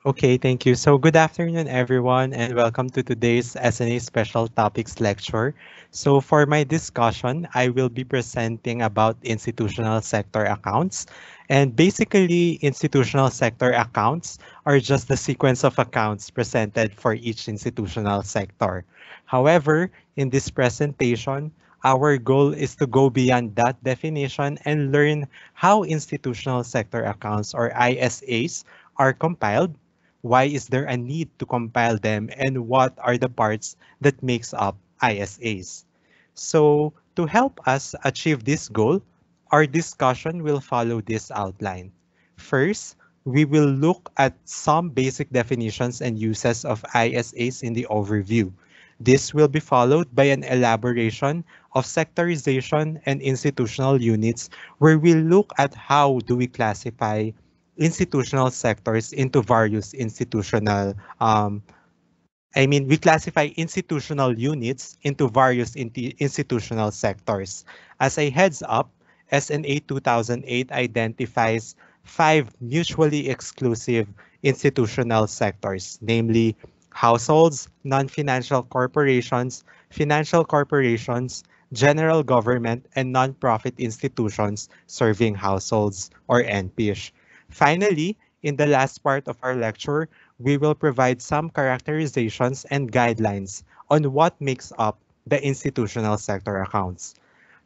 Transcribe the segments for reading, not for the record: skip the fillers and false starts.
Okay, thank you. So good afternoon, everyone, and welcome to today's SNA Special Topics lecture. So for my discussion, I will be presenting about institutional sector accounts. And basically, institutional sector accounts are just the sequence of accounts presented for each institutional sector. However, in this presentation, our goal is to go beyond that definition and learn how institutional sector accounts or ISAs are compiled, why is there a need to compile them, and what are the parts that makes up ISAs. So to help us achieve this goal, our discussion will follow this outline. First, we will look at some basic definitions and uses of ISAs in the overview. This will be followed by an elaboration of sectorization and institutional units where we look at how do we classify institutional sectors into various we classify institutional units into various institutional sectors. As a heads up, SNA 2008 identifies five mutually exclusive institutional sectors, namely households, non-financial corporations, financial corporations, general government, and non-profit institutions serving households or NPISH. Finally, in the last part of our lecture, we will provide some characterizations and guidelines on what makes up the institutional sector accounts.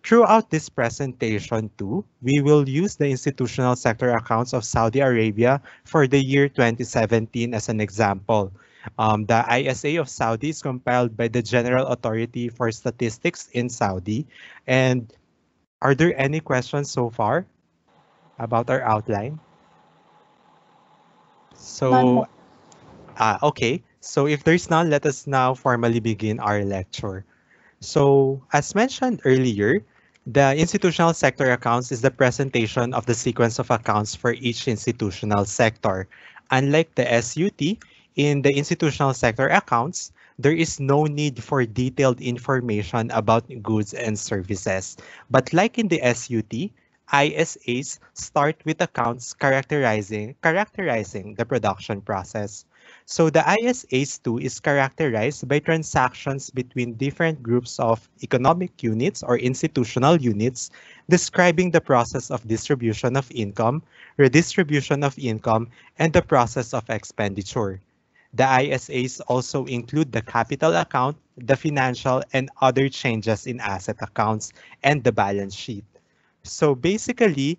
Throughout this presentation too, we will use the institutional sector accounts of Saudi Arabia for the year 2017 as an example. The ISA of Saudi is compiled by the General Authority for Statistics in Saudi. And are there any questions so far about our outline? None. So okay. So if there's none, let us now formally begin our lecture. So as mentioned earlier, the institutional sector accounts is the presentation of the sequence of accounts for each institutional sector. Unlike the SUT, in the institutional sector accounts, there is no need for detailed information about goods and services. But like in the SUT, ISAs start with accounts characterizing the production process. So the ISAs too is characterized by transactions between different groups of economic units or institutional units describing the process of distribution of income, redistribution of income, and the process of expenditure. The ISAs also include the capital account, the financial and other changes in asset accounts, and the balance sheet. So basically,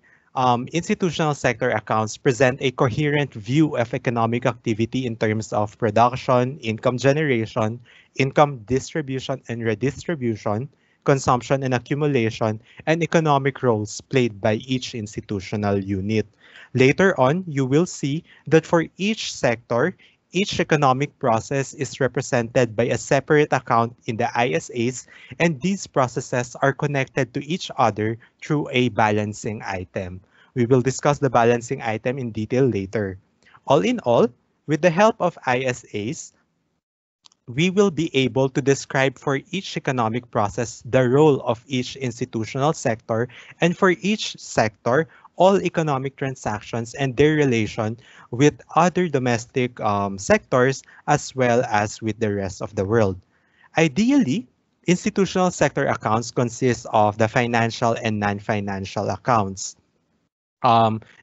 institutional sector accounts present a coherent view of economic activity in terms of production, income generation, income distribution and redistribution, consumption and accumulation, and economic roles played by each institutional unit. Later on, you will see that for each sector, each economic process is represented by a separate account in the ISAs, and these processes are connected to each other through a balancing item. We will discuss the balancing item in detail later. All in all, with the help of ISAs, we will be able to describe for each economic process the role of each institutional sector, and for each sector, all economic transactions and their relation with other domestic sectors as well as with the rest of the world. Ideally, institutional sector accounts consist of the financial and non-financial accounts.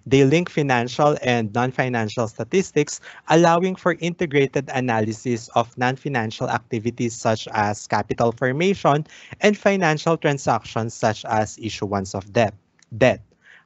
They link financial and non-financial statistics, allowing for integrated analysis of non-financial activities such as capital formation and financial transactions such as issuance of debt.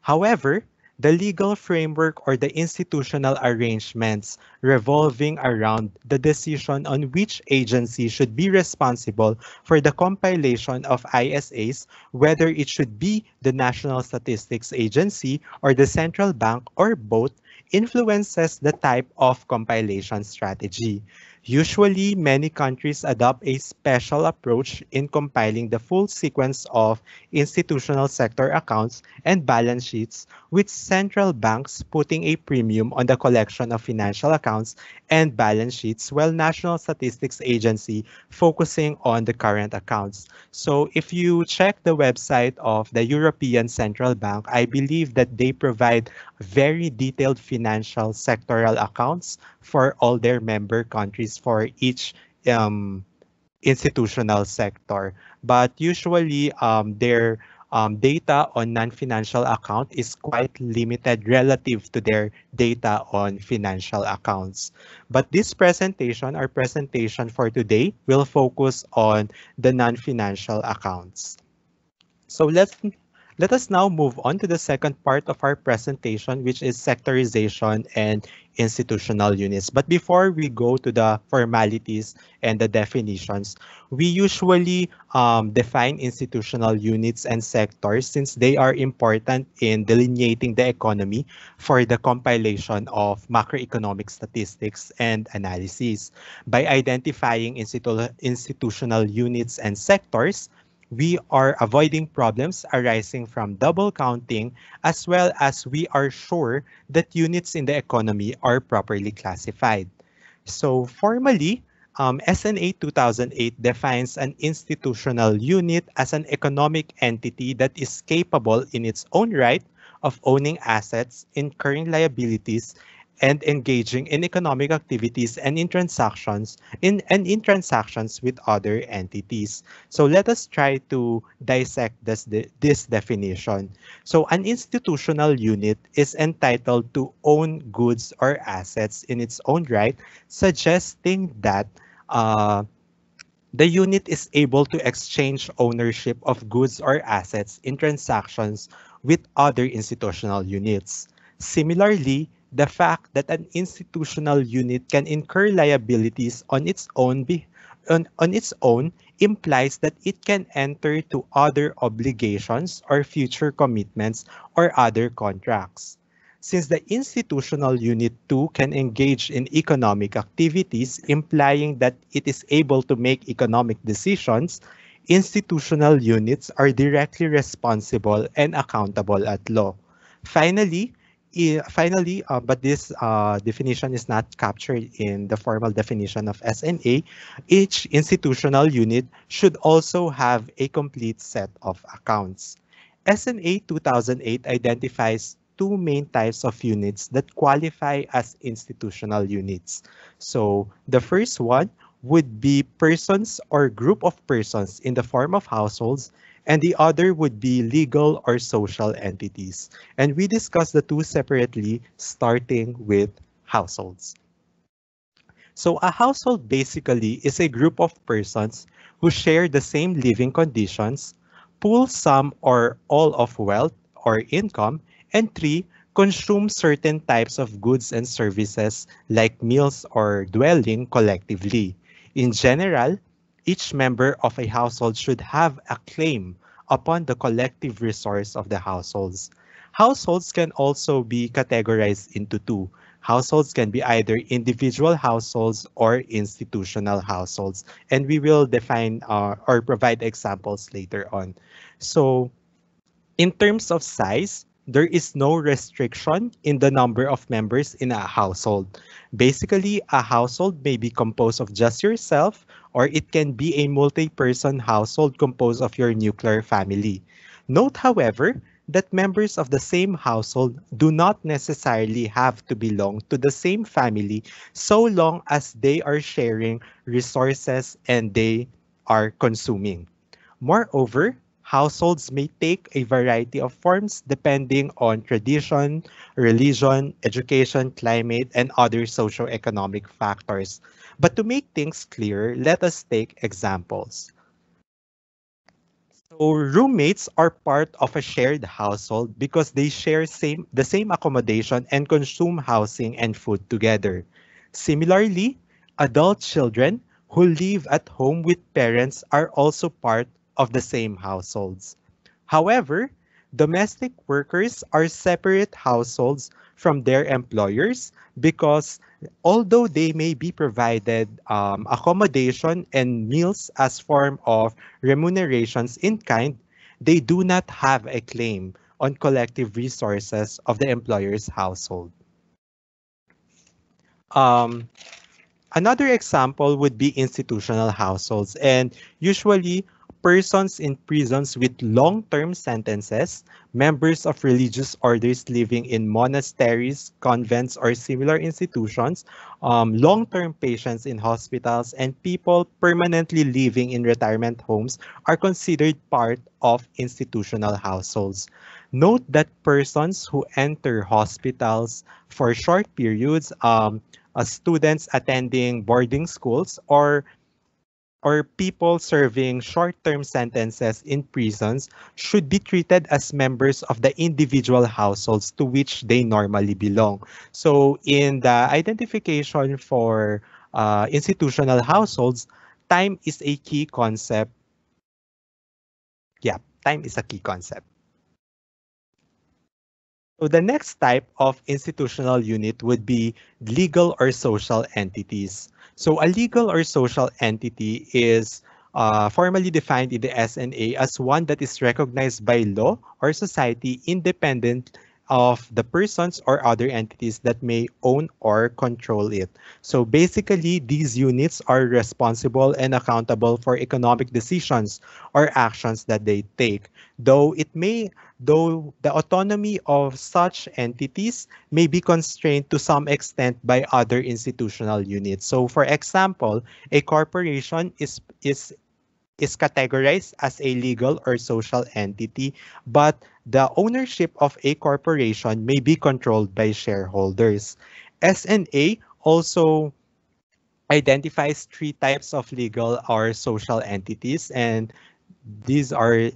However, the legal framework or the institutional arrangements revolving around the decision on which agency should be responsible for the compilation of ISAs, whether it should be the National Statistics Agency or the central bank or both, influences the type of compilation strategy. Usually, many countries adopt a special approach in compiling the full sequence of institutional sector accounts and balance sheets, with central banks putting a premium on the collection of financial accounts and balance sheets, while National Statistics Agency focusing on the current accounts. So if you check the website of the European Central Bank, I believe that they provide very detailed financial sectoral accounts for all their member countries for each um, institutional sector. But usually their data on non-financial account is quite limited relative to their data on financial accounts. But this presentation, our presentation for today, will focus on the non-financial accounts. So let us now move on to the second part of our presentation, which is sectorization and institutional units. But before we go to the formalities and the definitions, we usually define institutional units and sectors since they are important in delineating the economy for the compilation of macroeconomic statistics and analysis. By identifying institutional units and sectors, we are avoiding problems arising from double counting, as well as we are sure that units in the economy are properly classified. So formally, SNA 2008 defines an institutional unit as an economic entity that is capable in its own right of owning assets, incurring liabilities, and engaging in economic activities and in transactions with other entities. So let us try to dissect this definition. So an institutional unit is entitled to own goods or assets in its own right, suggesting that uh, the unit is able to exchange ownership of goods or assets in transactions with other institutional units. Similarly, the fact that an institutional unit can incur liabilities on its own implies that it can enter to other obligations or future commitments or other contracts. Since the institutional unit too can engage in economic activities, implying that it is able to make economic decisions, institutional units are directly responsible and accountable at law. Finally, but this definition is not captured in the formal definition of SNA, each institutional unit should also have a complete set of accounts. SNA 2008 identifies two main types of units that qualify as institutional units. So the first one would be persons or group of persons in the form of households, and the other would be legal or social entities. And we discuss the two separately, starting with households. So a household basically is a group of persons who share the same living conditions, pool some or all of wealth or income, and three, consume certain types of goods and services like meals or dwelling collectively. In general, each member of a household should have a claim upon the collective resource of the households. Households can also be categorized into two. Households can be either individual households or institutional households, and we will define or provide examples later on. So in terms of size, there is no restriction in the number of members in a household. Basically, a household may be composed of just yourself, or it can be a multi-person household composed of your nuclear family. Note, however, that members of the same household do not necessarily have to belong to the same family so long as they are sharing resources and they are consuming. Moreover, households may take a variety of forms depending on tradition, religion, education, climate, and other socio-economic factors. But to make things clear, let us take examples. So roommates are part of a shared household because they share the same accommodation and consume housing and food together. Similarly, adult children who live at home with parents are also part of the same households. However, domestic workers are separate households from their employers because although they may be provided accommodation and meals as form of remunerations in kind, they do not have a claim on collective resources of the employer's household. Um, Another example would be institutional households, and usually persons in prisons with long-term sentences, members of religious orders living in monasteries, convents, or similar institutions, long-term patients in hospitals, and people permanently living in retirement homes are considered part of institutional households. Note that persons who enter hospitals for short periods, students attending boarding schools, or people serving short-term sentences in prisons should be treated as members of the individual households to which they normally belong. So in the identification for institutional households, time is a key concept. Yeah, time is a key concept. So the next type of institutional unit would be legal or social entities. So a legal or social entity is formally defined in the SNA as one that is recognized by law or society independent of the persons or other entities that may own or control it. So basically, these units are responsible and accountable for economic decisions or actions that they take. Though the autonomy of such entities may be constrained to some extent by other institutional units. So for example, a corporation is categorized as a legal or social entity, but the ownership of a corporation may be controlled by shareholders. SNA also identifies three types of legal or social entities, and these are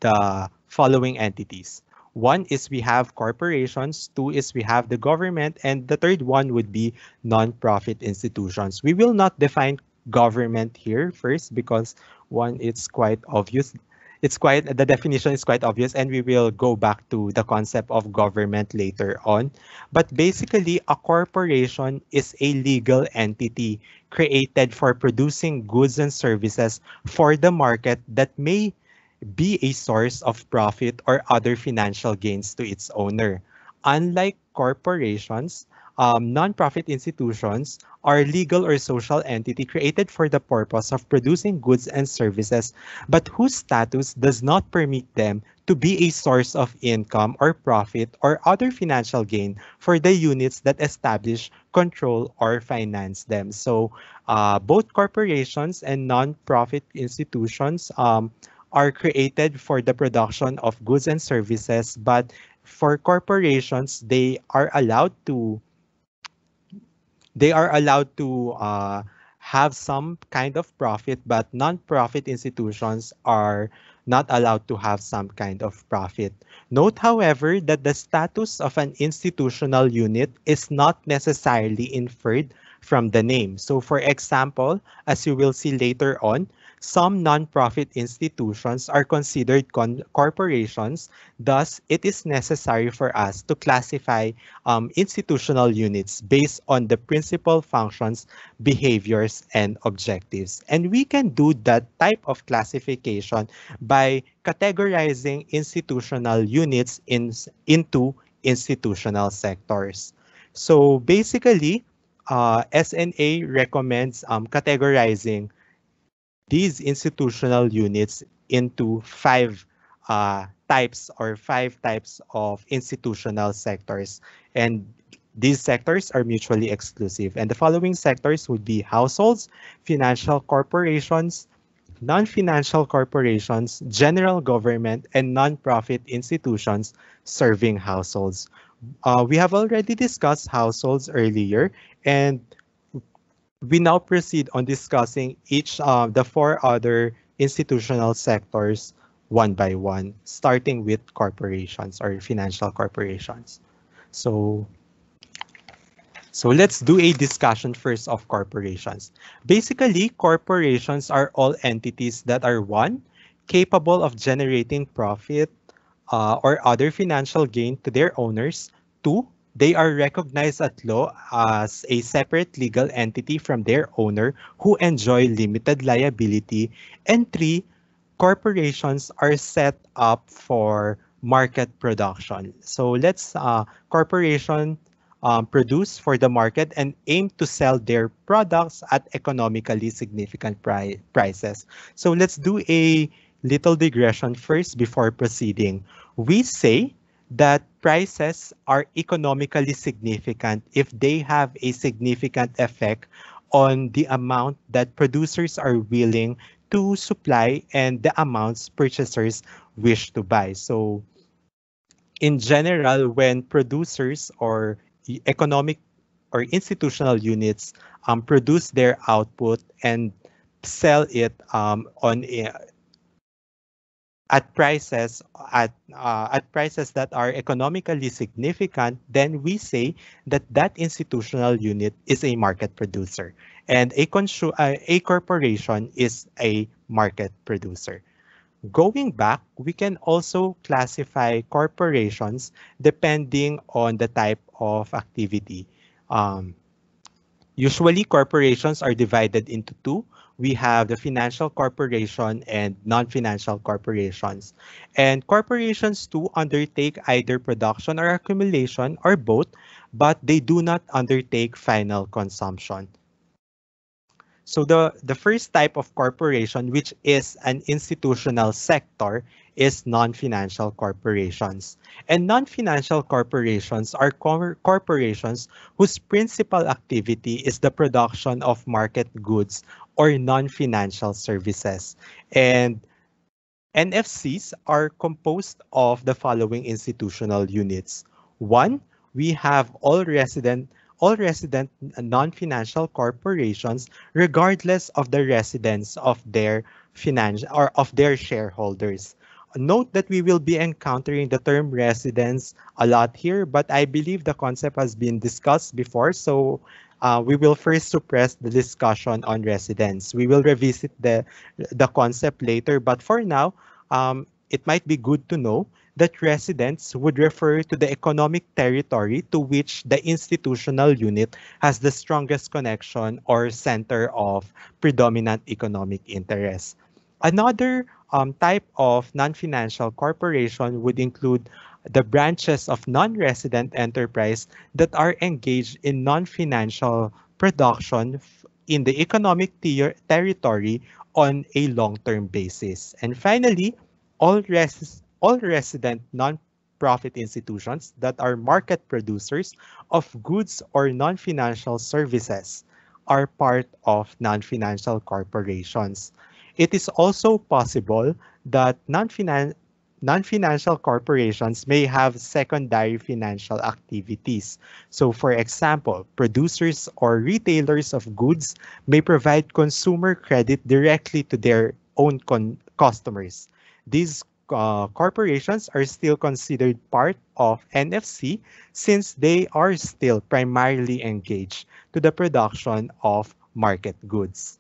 the following entities. One is we have corporations, two is we have the government, and the third one would be non-profit institutions. We will not define government here first because one, it's quite obvious. The definition is quite obvious, and we will go back to the concept of government later on. But basically, a corporation is a legal entity created for producing goods and services for the market that may be a source of profit or other financial gains to its owner. Unlike corporations, nonprofit institutions are legal or social entity created for the purpose of producing goods and services, but whose status does not permit them to be a source of income or profit or other financial gain for the units that establish, control, or finance them. So both corporations and nonprofit institutions are created for the production of goods and services, but for corporations, they are allowed to have some kind of profit, but non-profit institutions are not allowed to have some kind of profit. Note, however, that the status of an institutional unit is not necessarily inferred from the name. So for example, as you will see later on, some non-profit institutions are considered corporations. Thus, it is necessary for us to classify institutional units based on the principal functions, behaviors, and objectives. And we can do that type of classification by categorizing institutional units into institutional sectors. So basically, SNA recommends categorizing these institutional units into five types of institutional sectors. And these sectors are mutually exclusive. And the following sectors would be households, financial corporations, non-financial corporations, general government, and non-profit institutions serving households. We have already discussed households earlier, and we now proceed on discussing each of the four other institutional sectors one by one, starting with corporations or financial corporations. So, so let's do a discussion first of corporations. Basically, corporations are all entities that are one, capable of generating profit, or other financial gain to their owners. Two, they are recognized at law as a separate legal entity from their owner who enjoy limited liability. And three, corporations are set up for market production. So let's corporation produce for the market and aim to sell their products at economically significant prices. So let's do a little digression first before proceeding. We say that prices are economically significant if they have a significant effect on the amount that producers are willing to supply and the amounts purchasers wish to buy. So in general, when producers or economic or institutional units produce their output and sell it at prices at prices that are economically significant, then we say that that institutional unit is a market producer, and a corporation is a market producer. Going back, we can also classify corporations depending on the type of activity. Um, Usually, corporations are divided into two. We have the financial corporation and non-financial corporations. And corporations too undertake either production or accumulation or both, but they do not undertake final consumption. So the first type of corporation, which is an institutional sector, is non-financial corporations. And non-financial corporations are corporations whose principal activity is the production of market goods or non-financial services. And NFCs are composed of the following institutional units. One, we have all resident non-financial corporations regardless of the residence of their financial or of their shareholders. Note that we will be encountering the term residence a lot here, but I believe the concept has been discussed before, so we will first suppress the discussion on residence. We will revisit the concept later, but for now, it might be good to know that residents would refer to the economic territory to which the institutional unit has the strongest connection or center of predominant economic interest. Another type of non-financial corporation would include the branches of non-resident enterprise that are engaged in non-financial production in the economic territory on a long-term basis. And finally, all resident non-profit institutions that are market producers of goods or non-financial services are part of non-financial corporations. It is also possible that non-financial corporations may have secondary financial activities. So for example, producers or retailers of goods may provide consumer credit directly to their own customers. These corporations are still considered part of NFC since they are still primarily engaged to the production of market goods.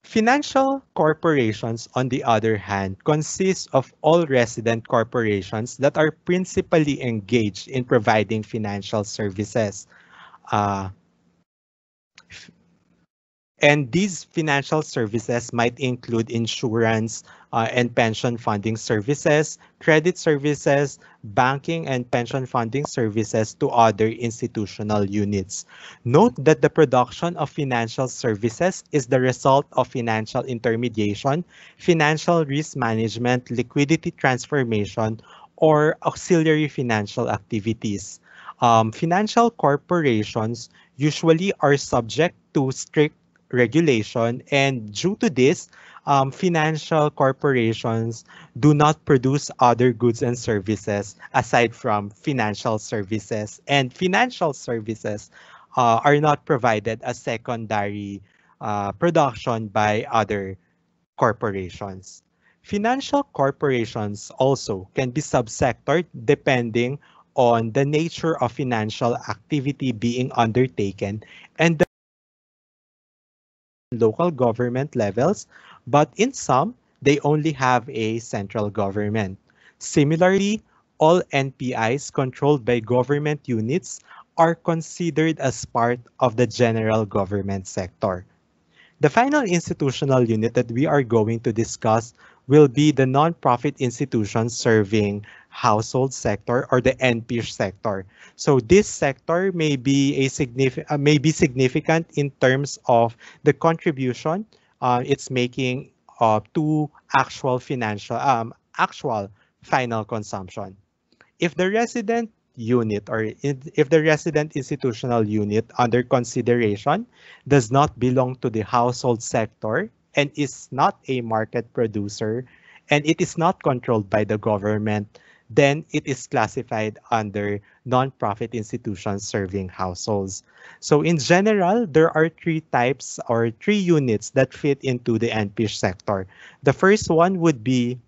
Financial corporations, on the other hand, consist of all resident corporations that are principally engaged in providing financial services. Uh, And these financial services might include insurance and pension funding services, credit services, banking and pension funding services to other institutional units. Note that the production of financial services is the result of financial intermediation, financial risk management, liquidity transformation, or auxiliary financial activities. Financial corporations usually are subject to strict regulation, and due to this, financial corporations do not produce other goods and services aside from financial services, and financial services are not provided as secondary production by other corporations. Financial corporations also can be subsectored depending on the nature of financial activity being undertaken and the local government levels, but in some, They only have a central government. Similarly, all NPIs controlled by government units are considered as part of the general government sector. The final institutional unit that we are going to discuss will be the nonprofit institutions serving household sector or the NPIS sector. So this sector may be significant in terms of the contribution it's making to actual final consumption. If the resident unit or if the resident institutional unit under consideration does not belong to the household sector and is not a market producer and it is not controlled by the government, then it is classified under nonprofit institutions serving households. So in general, there are three types or three units that fit into the NPIS sector. The first one would be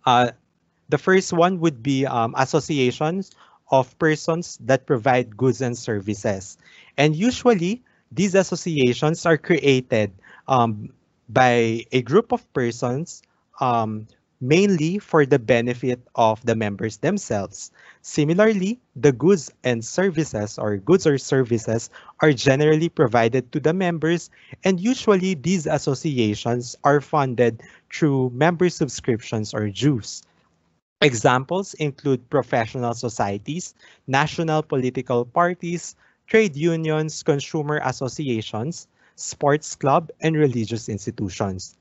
uh, associations of persons that provide goods and services. And usually, these associations are created um, by a group of persons um, mainly for the benefit of the members themselves. Similarly, the goods or services are generally provided to the members, and usually these associations are funded through member subscriptions or dues. Examples include professional societies, national political parties, trade unions, consumer associations, sports club, and religious institutions.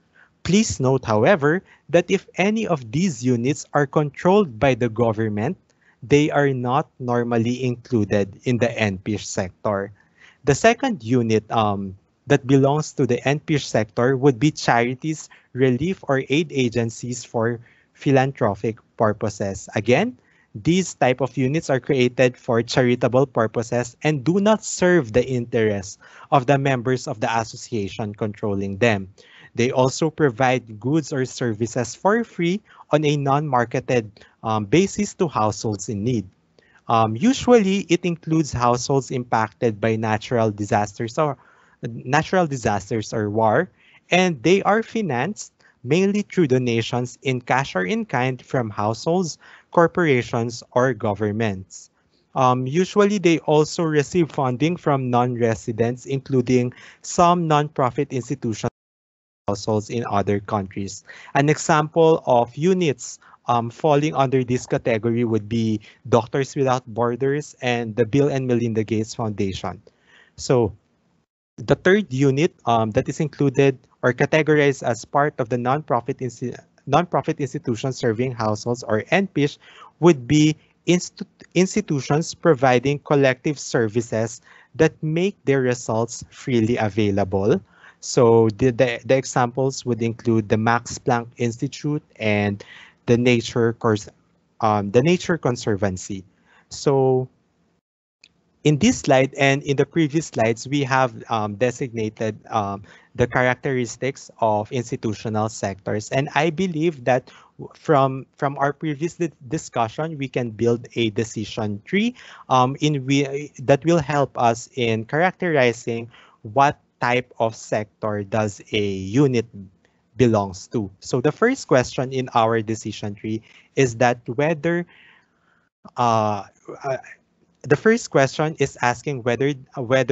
Please note, however, that if any of these units are controlled by the government, they are not normally included in the NPIS sector. The second unit that belongs to the NPIS sector would be charities, relief, or aid agencies for philanthropic purposes. Again, these type of units are created for charitable purposes and do not serve the interests of the members of the association controlling them. They also provide goods or services for free on a non-marketed basis to households in need. Usually, it includes households impacted by natural disasters or war, and they are financed mainly through donations in cash or in kind from households, corporations, or governments. Usually, they also receive funding from non-residents, including some nonprofit institutions households in other countries. An example of units falling under this category would be Doctors Without Borders and the Bill and Melinda Gates Foundation. So the third unit that is included or categorized as part of the nonprofit institutions serving households or NPIS would be institutions providing collective services that make their results freely available. So the examples would include the Max Planck Institute and the the Nature Conservancy. So in this slide and in the previous slides, we have designated the characteristics of institutional sectors. And I believe that from our previous discussion, we can build a decision tree that will help us in characterizing what type of sector does a unit belongs to. So the first question in our decision tree is that uh, uh, the first question is asking whether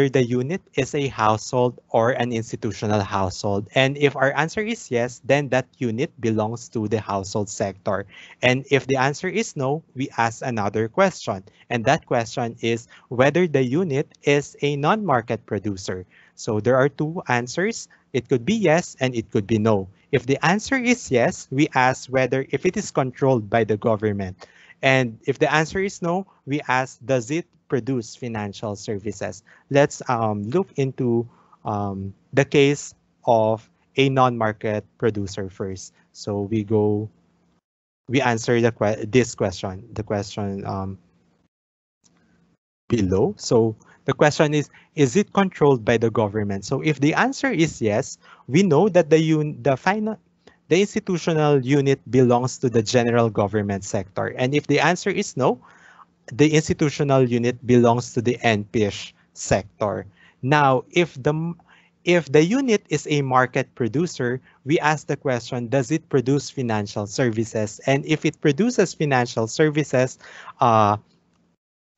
the unit is a household or an institutional household. And if our answer is yes, then that unit belongs to the household sector. And if the answer is no, we ask another question. And that question is whether the unit is a non-market producer. So there are two answers. It could be yes and it could be no. If the answer is yes, we ask whether if it is controlled by the government. And if the answer is no, we ask, does it produce financial services? Let's look into the case of a non-market producer first. So we answer this question, the question below. So the question is it controlled by the government? So if the answer is yes, we know that the institutional unit belongs to the general government sector. And if the answer is no, the institutional unit belongs to the NPIS sector. Now, If the unit is a market producer, we ask the question, does it produce financial services? And if it produces financial services, uh,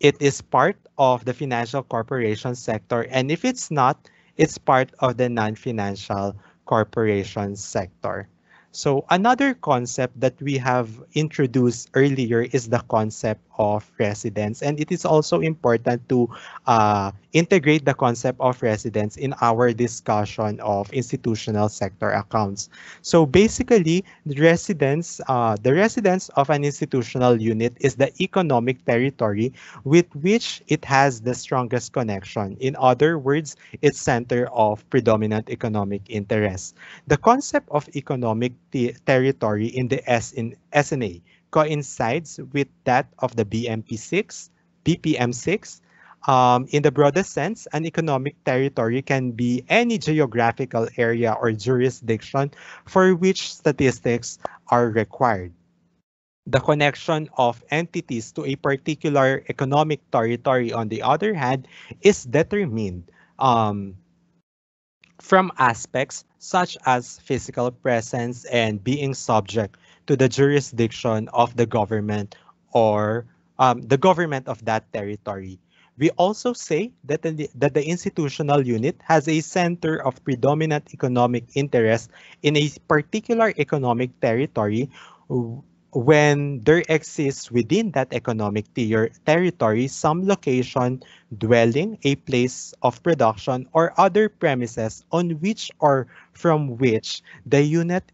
it is part of the financial corporation sector. And if it's not, it's part of the non-financial corporation sector. So another concept that we have introduced earlier is the concept of residence. And it is also important to integrate the concept of residence in our discussion of institutional sector accounts. So basically, the residence of an institutional unit is the economic territory with which it has the strongest connection. In other words, its center of predominant economic interest. The concept of economic territory in the SNA coincides with that of the BMP6, BPM6. In the broadest sense, an economic territory can be any geographical area or jurisdiction for which statistics are required. The connection of entities to a particular economic territory, on the other hand, is determined from aspects such as physical presence and being subject to the jurisdiction of the government or the government of that territory. We also say that the institutional unit has a center of predominant economic interest in a particular economic territory when there exists within that economic territory some location, dwelling, a place of production, or other premises on which or from which the unit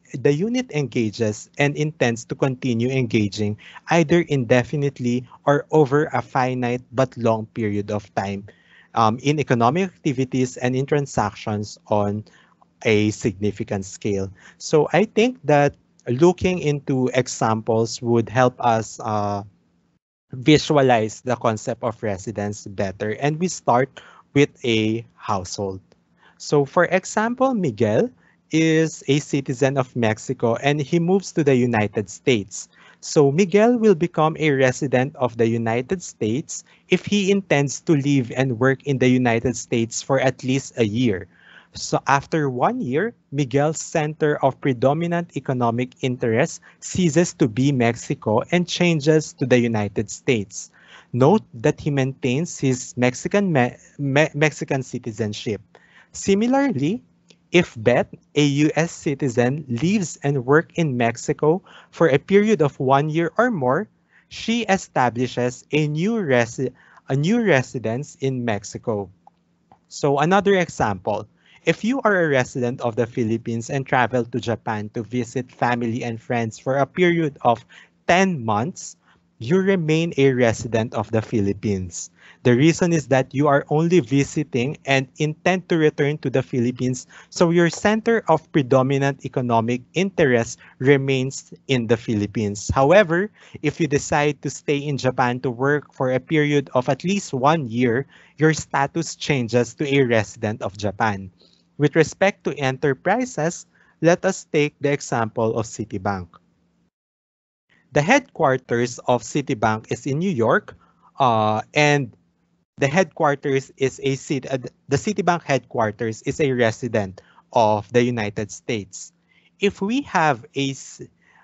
engages and intends to continue engaging either indefinitely or over a finite but long period of time in economic activities and in transactions on a significant scale. So I think that looking into examples would help us visualize the concept of residence better. And we start with a household. So for example, Miguel is a citizen of Mexico and he moves to the United States. So Miguel will become a resident of the United States if he intends to live and work in the United States for at least a year. So after 1 year, Miguel's center of predominant economic interest ceases to be Mexico and changes to the United States. Note that he maintains his Mexican citizenship. Similarly, if Beth, a US citizen, lives and works in Mexico for a period of 1 year or more, she establishes a new residence in Mexico. So another example, if you are a resident of the Philippines and travel to Japan to visit family and friends for a period of 10 months, you remain a resident of the Philippines. The reason is that you are only visiting and intend to return to the Philippines, so your center of predominant economic interest remains in the Philippines. However, if you decide to stay in Japan to work for a period of at least 1 year, your status changes to a resident of Japan. With respect to enterprises, let us take the example of Citibank. The headquarters of Citibank is in New York, and the headquarters is the Citibank headquarters is a resident of the United States. If we have a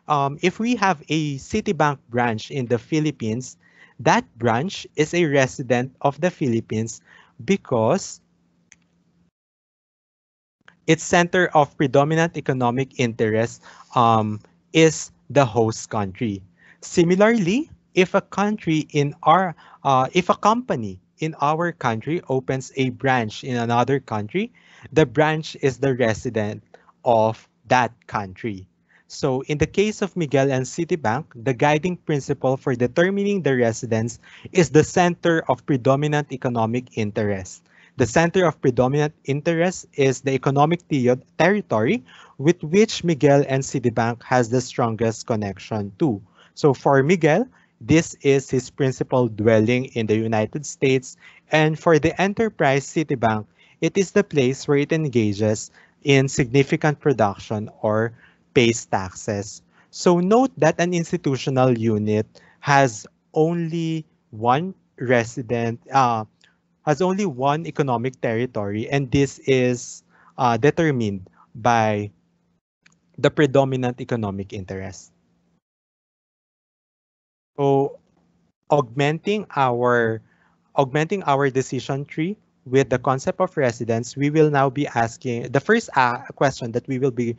Citibank branch in the Philippines, that branch is a resident of the Philippines because its center of predominant economic interest is the host country. Similarly, if a company in our country opens a branch in another country, the branch is the resident of that country. So in the case of Miguel and Citibank, the guiding principle for determining the residence is the center of predominant economic interest. The center of predominant interest is the economic territory with which Miguel and Citibank has the strongest connection to. So for Miguel, this is his principal dwelling in the United States, and for the enterprise Citibank, it is the place where it engages in significant production or pays taxes. So note that an institutional unit has only one resident, has only one economic territory, and this is determined by the predominant economic interest. So augmenting our augmenting our decision tree with the concept of residence, we will now be asking the first question that we will be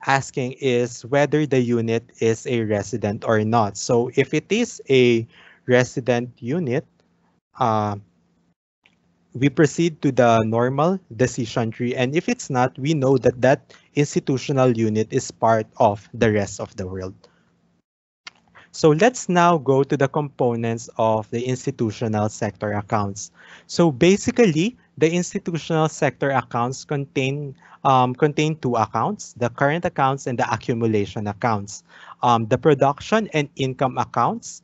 asking is whether the unit is a resident or not. So if it is a resident unit, uh, we proceed to the normal decision tree. And if it's not, we know that that institutional unit is part of the rest of the world. So let's now go to the components of the institutional sector accounts. So basically, the institutional sector accounts contain two accounts, the current accounts and the accumulation accounts. The production and income accounts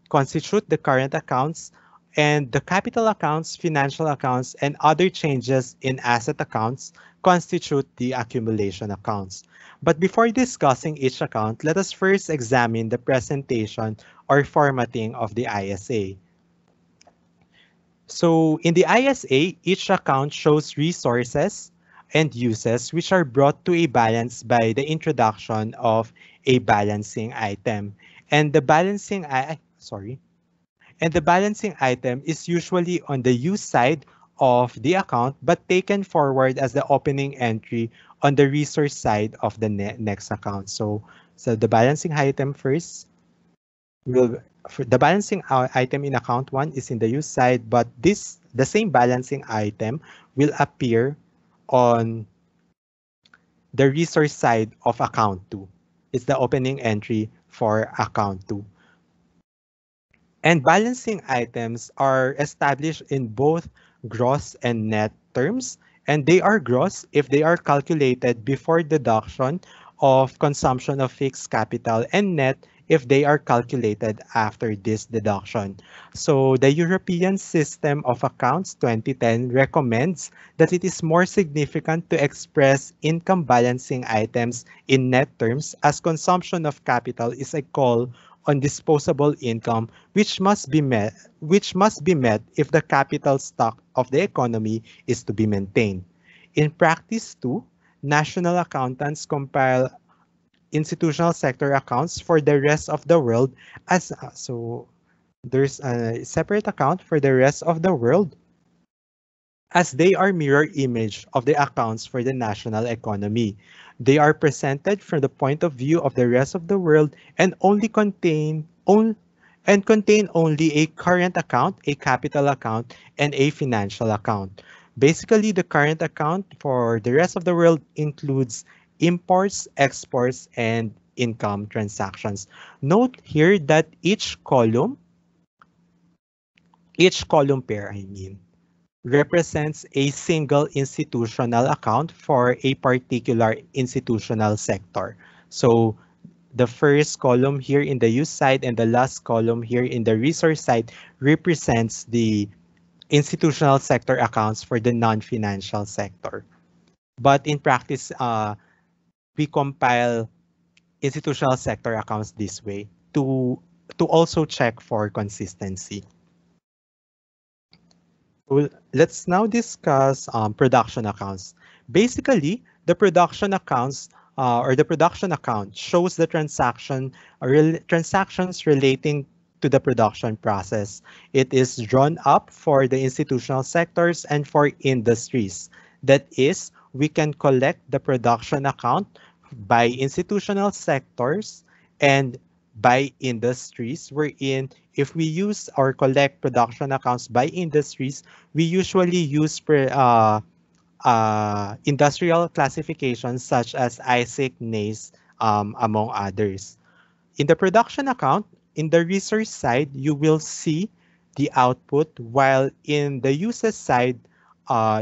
constitute the current accounts, and the capital accounts, financial accounts, and other changes in asset accounts constitute the accumulation accounts. But before discussing each account, let us first examine the presentation or formatting of the ISA. So in the ISA, each account shows resources and uses which are brought to a balance by the introduction of a balancing item. And the balancing item is usually on the use side of the account but taken forward as the opening entry on the resource side of the next account. So the balancing item first will the balancing item in account 1 is in the use side, but the same balancing item will appear on the resource side of account 2. It's the opening entry for account 2. And balancing items are established in both gross and net terms, and they are gross if they are calculated before deduction of consumption of fixed capital, and net if they are calculated after this deduction. So the European System of Accounts 2010 recommends that it is more significant to express income balancing items in net terms, as consumption of capital is a call on disposable income which must be met if the capital stock of the economy is to be maintained. In practice too, national accountants compile institutional sector accounts for the rest of the world as so there's a separate account for the rest of the world as they are mirror image of the accounts for the national economy. They are presented from the point of view of the rest of the world and contain only a current account, a capital account, and a financial account. Basically, the current account for the rest of the world includes imports, exports, and income transactions. Note here that each column pair, represents a single institutional account for a particular institutional sector. So the first column here in the use side and the last column here in the resource side represents the institutional sector accounts for the non-financial sector. But in practice, we compile institutional sector accounts this way to also check for consistency. Well, let's now discuss production accounts. Basically, the production accounts or the production account shows the transactions relating to the production process. It is drawn up for the institutional sectors and for industries. That is, we can collect the production account by institutional sectors and by industries, wherein if we use or collect production accounts by industries, we usually use industrial classifications such as ISIC, NACE, among others. In the production account, in the resource side, you will see the output, while in the uses side,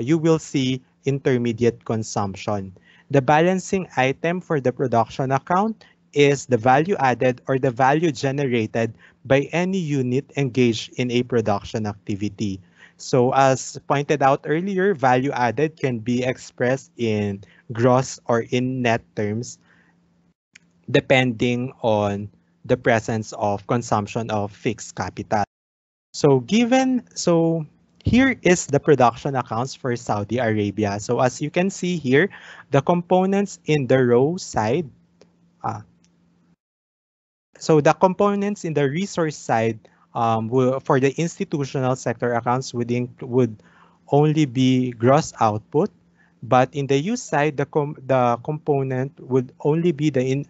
you will see intermediate consumption. The balancing item for the production account is the value added or the value generated by any unit engaged in a production activity. So as pointed out earlier, value added can be expressed in gross or in net terms depending on the presence of consumption of fixed capital. So Here is the production accounts for Saudi Arabia. So as you can see here, the components in the row side, uh, so the components in the resource side for the institutional sector accounts would only be gross output, but in the use side, the component would only be the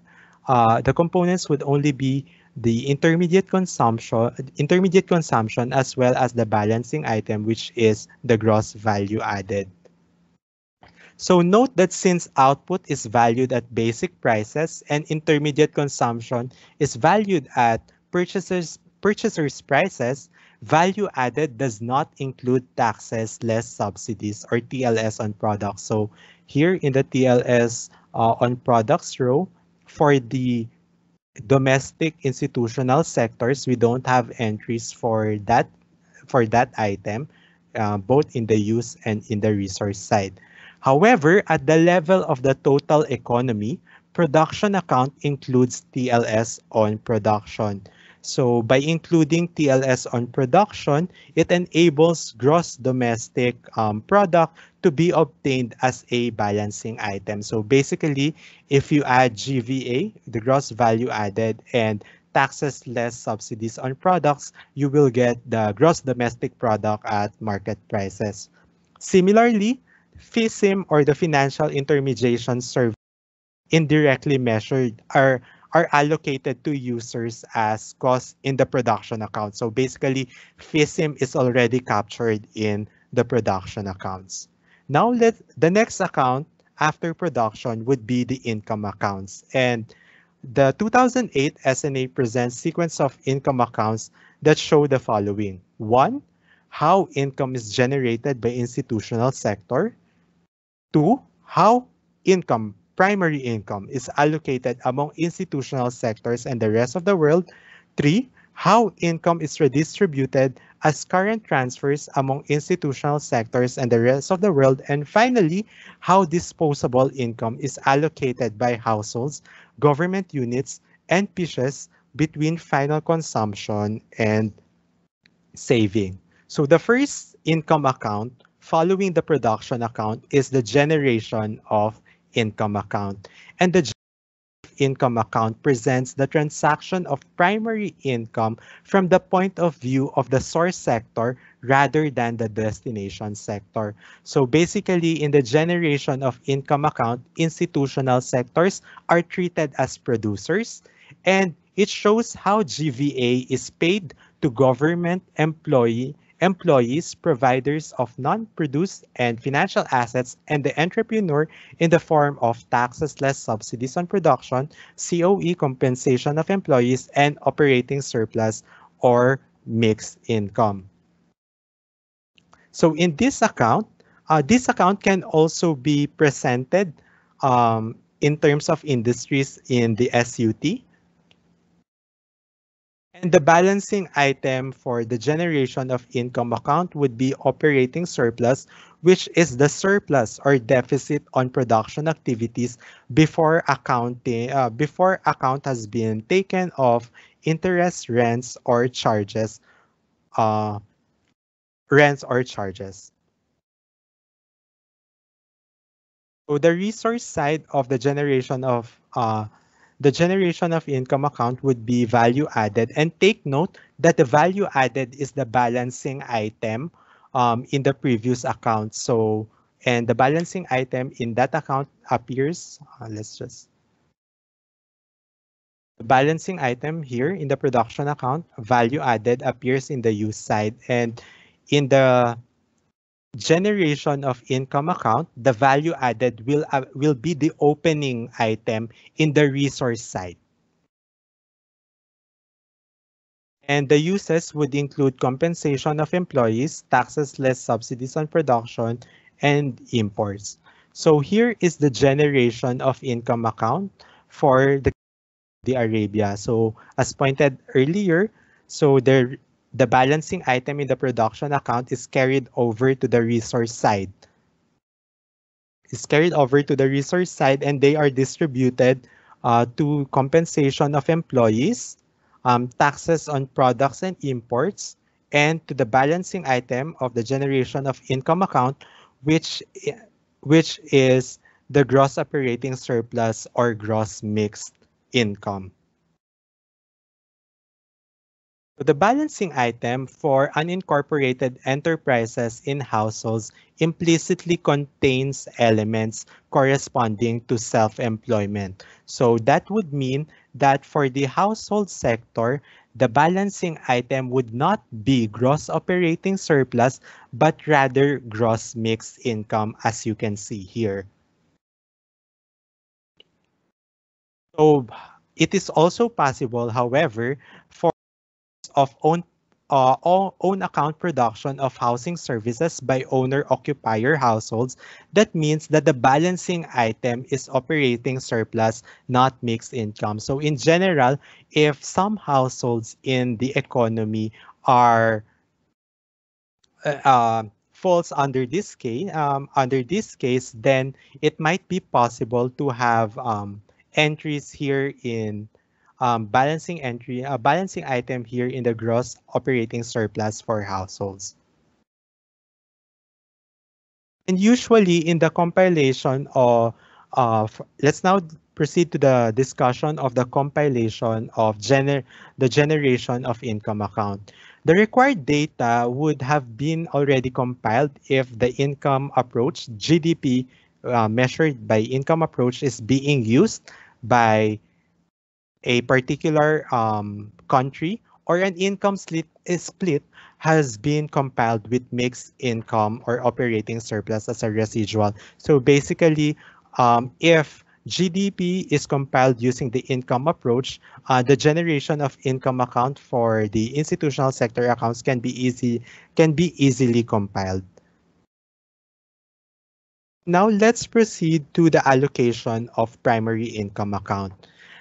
components would only be the intermediate consumption as well as the balancing item, which is the gross value added. So note that since output is valued at basic prices and intermediate consumption is valued at purchasers' prices, value added does not include taxes less subsidies or TLS on products. So here in the TLS on products row, for the domestic institutional sectors, we don't have entries for that item, both in the use and in the resource side. However, at the level of the total economy, production account includes TLS on production. So by including TLS on production, it enables gross domestic product to be obtained as a balancing item. So basically, if you add GVA, the gross value added, and taxes less subsidies on products, you will get the gross domestic product at market prices. Similarly, FISIM or the financial intermediation service indirectly measured are allocated to users as cost in the production account. So basically, FISIM is already captured in the production accounts. Now the next account after production would be the income accounts. And the 2008 SNA presents sequence of income accounts that show the following. One, how income is generated by institutional sector. Two, how primary income, is allocated among institutional sectors and the rest of the world. Three, how income is redistributed as current transfers among institutional sectors and the rest of the world. And finally, how disposable income is allocated by households, government units, and PISHES between final consumption and saving. So the first income account following the production account is the generation of income account. And the income account presents the transaction of primary income from the point of view of the source sector rather than the destination sector. So basically, in the generation of income account, institutional sectors are treated as producers, and it shows how GVA is paid to government employees, providers of non-produced and financial assets, and the entrepreneur in the form of taxes less subsidies on production, COE compensation of employees, and operating surplus or mixed income. So in this account can also be presented in terms of industries in the SUT. And the balancing item for the generation of income account would be operating surplus, which is the surplus or deficit on production activities before account has been taken off interest, rents, or charges. So the resource side of the generation of income account would be value added, and take note that the value added is the balancing item in the previous account. So, and the balancing item in that account appears, the balancing item here in the production account, value added, appears in the use side, and in the generation of income account, the value added will be the opening item in the resource side. And the uses would include compensation of employees, taxes less subsidies on production, and imports. So here is the generation of income account for the Arabia. So as pointed earlier, so the balancing item in the production account is carried over to the resource side. And they are distributed to compensation of employees, taxes on products and imports, and to the balancing item of the generation of income account, which, which is the gross operating surplus or gross mixed income. The balancing item for unincorporated enterprises in households implicitly contains elements corresponding to self-employment. So that would mean that for the household sector, the balancing item would not be gross operating surplus, but rather gross mixed income, as you can see here. So it is also possible, however, for of own account production of housing services by owner-occupier households. That means that the balancing item is operating surplus, not mixed income. So in general, if some households in the economy are falls under this case, then it might be possible to have entries here in balancing item here in the gross operating surplus for households. And usually in the compilation of let's now proceed to the discussion of the compilation of the generation of income account. The required data would have been already compiled if the income approach, GDP measured by income approach, is being used by a particular country, or an income split has been compiled with mixed income or operating surplus as a residual. So basically, if GDP is compiled using the income approach, the generation of income account for the institutional sector accounts can be easily compiled. Now let's proceed to the allocation of primary income account.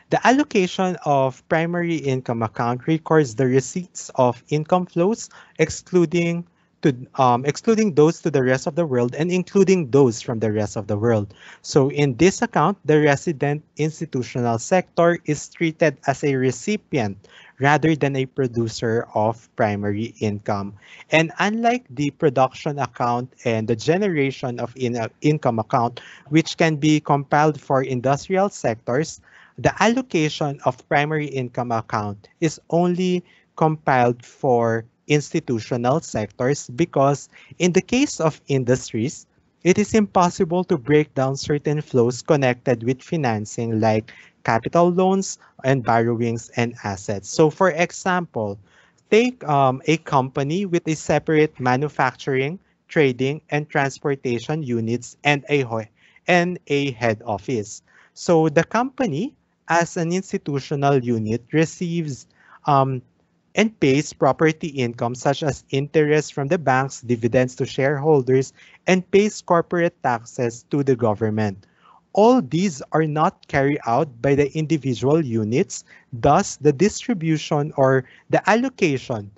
The allocation of primary income account records the receipts of income flows, excluding those to the rest of the world and including those from the rest of the world. So in this account, the resident institutional sector is treated as a recipient rather than a producer of primary income. And unlike the production account and the generation of income account, which can be compiled for industrial sectors, the allocation of primary income account is only compiled for institutional sectors because in the case of industries, it is impossible to break down certain flows connected with financing like capital loans and borrowings and assets. So for example, take a company with a separate manufacturing, trading, and transportation units and a head office. So the company as an institutional unit receives um, and pays property income such as interest from the banks, dividends to shareholders, and pays corporate taxes to the government. All these are not carried out by the individual units, thus the distribution or the allocation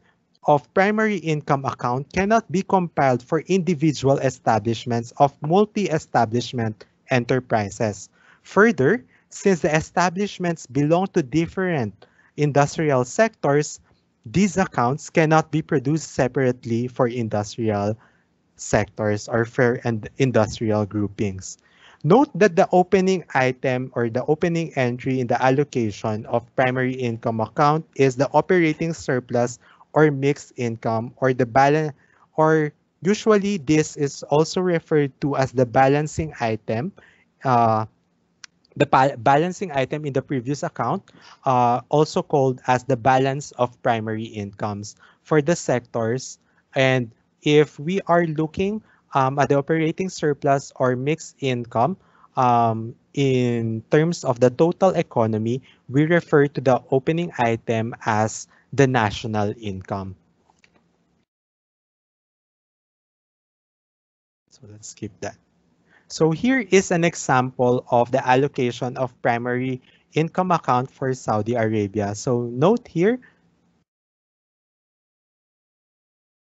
of primary income account cannot be compiled for individual establishments of multi-establishment enterprises. Further, since the establishments belong to different industrial sectors, these accounts cannot be produced separately for industrial sectors or for industrial groupings. Note that the opening item or the opening entry in the allocation of primary income account is the operating surplus or mixed income or the balance, or usually this is also referred to as the balancing item. Uh, the balancing item in the previous account, also called as the balance of primary incomes for the sectors. And if we are looking at the operating surplus or mixed income in terms of the total economy, we refer to the opening item as the national income. So let's skip that. So here is an example of the allocation of primary income account for Saudi Arabia. So note here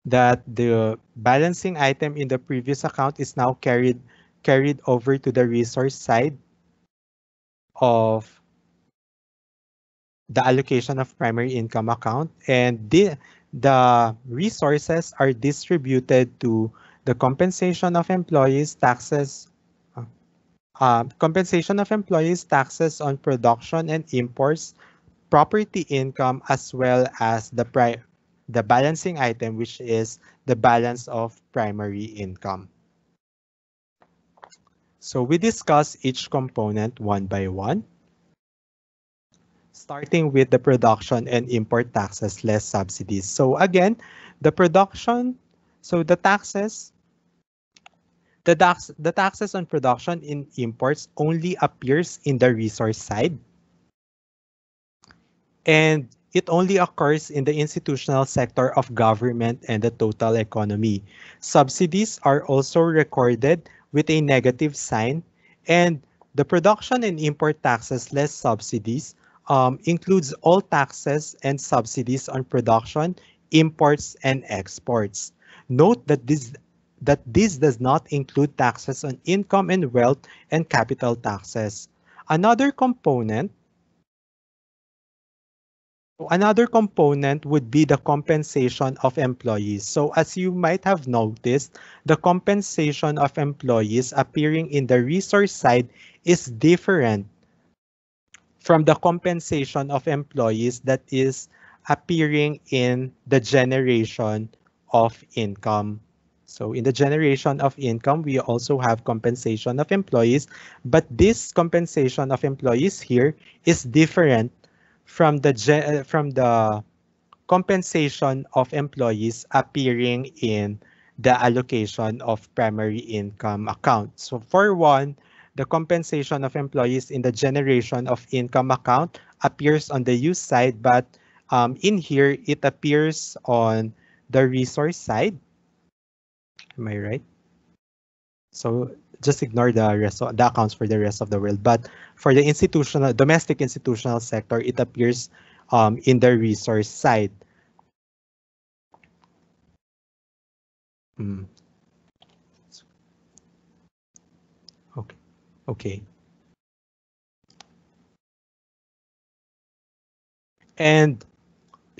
that the balancing item in the previous account is now carried over to the resource side of the allocation of primary income account. And The resources are distributed to the compensation of employees, taxes on production and imports, property income, as well as the balancing item, which is the balance of primary income. So we discuss each component one by one, starting with the production and import taxes less subsidies. So again, the production, so the taxes on production in imports only appears in the resource side, and it only occurs in the institutional sector of government and the total economy. Subsidies are also recorded with a negative sign, and the production and import taxes less subsidies includes all taxes and subsidies on production, imports, and exports. Note that this does not include taxes on income and wealth and capital taxes. Another component Another component would be the compensation of employees. So as you might have noticed, the compensation of employees appearing in the resource side is different from the compensation of employees that is appearing in the generation of income. So in the generation of income, we also have compensation of employees, but this compensation of employees here is different from the compensation of employees appearing in the allocation of primary income account. So for one, the compensation of employees in the generation of income account appears on the use side, but in here it appears on the resource side. Am I right? So just ignore the rest of the accounts for the rest of the world. But for the domestic institutional sector, it appears in the resource side. Mm. Okay. Okay. And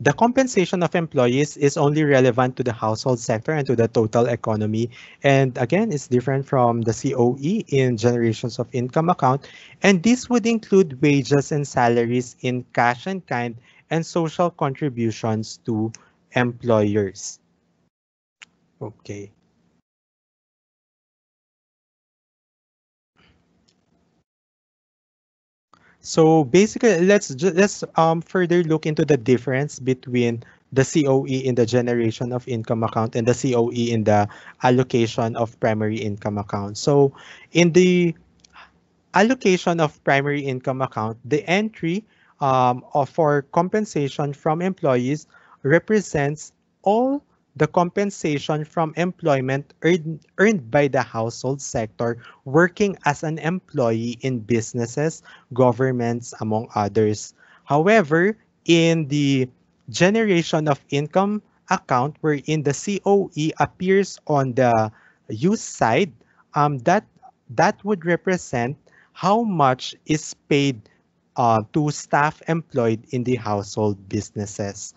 the compensation of employees is only relevant to the household sector and to the total economy. And again, it's different from the COE in generations of income account. And this would include wages and salaries in cash and kind and social contributions to employers. Okay. So basically, let's further look into the difference between the COE in the generation of income account and the COE in the allocation of primary income account. So in the allocation of primary income account, the entry for compensation from employees represents all the compensation from employment earned by the household sector working as an employee in businesses, governments, among others. However, in the generation of income account wherein the COE appears on the use side, that would represent how much is paid to staff employed in the household businesses.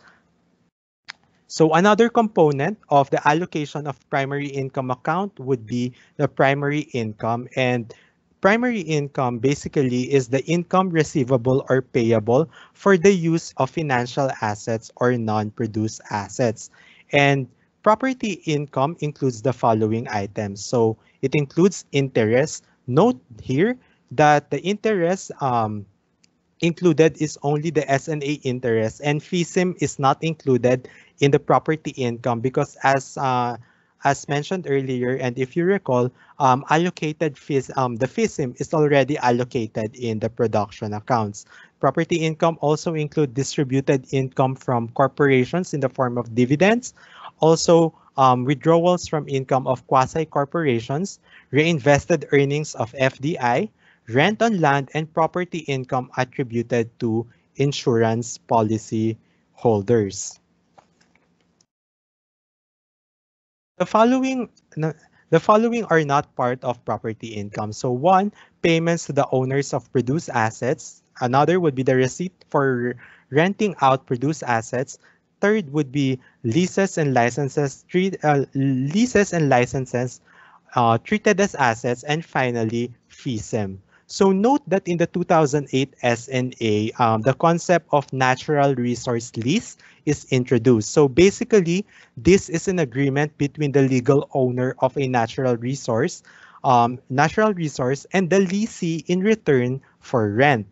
So another component of the allocation of primary income account would be the primary income. And primary income basically is the income receivable or payable for the use of financial assets or non-produced assets. And property income includes the following items. So it includes interest. Note here that the interest included is only the S&A interest, and FISIM is not included in the property income because as mentioned earlier, and if you recall, the FISIM is already allocated in the production accounts. Property income also include distributed income from corporations in the form of dividends, also withdrawals from income of quasi-corporations, reinvested earnings of FDI, rent on land, and property income attributed to insurance policy holders. The following no, the following are not part of property income. So one, payments to the owners of produced assets. Another would be the receipt for renting out produced assets. third would be leases and licenses, treated as assets, and finally, FISM. So note that in the 2008 SNA, the concept of natural resource lease is introduced. So basically, this is an agreement between the legal owner of a natural resource and the leasee in return for rent.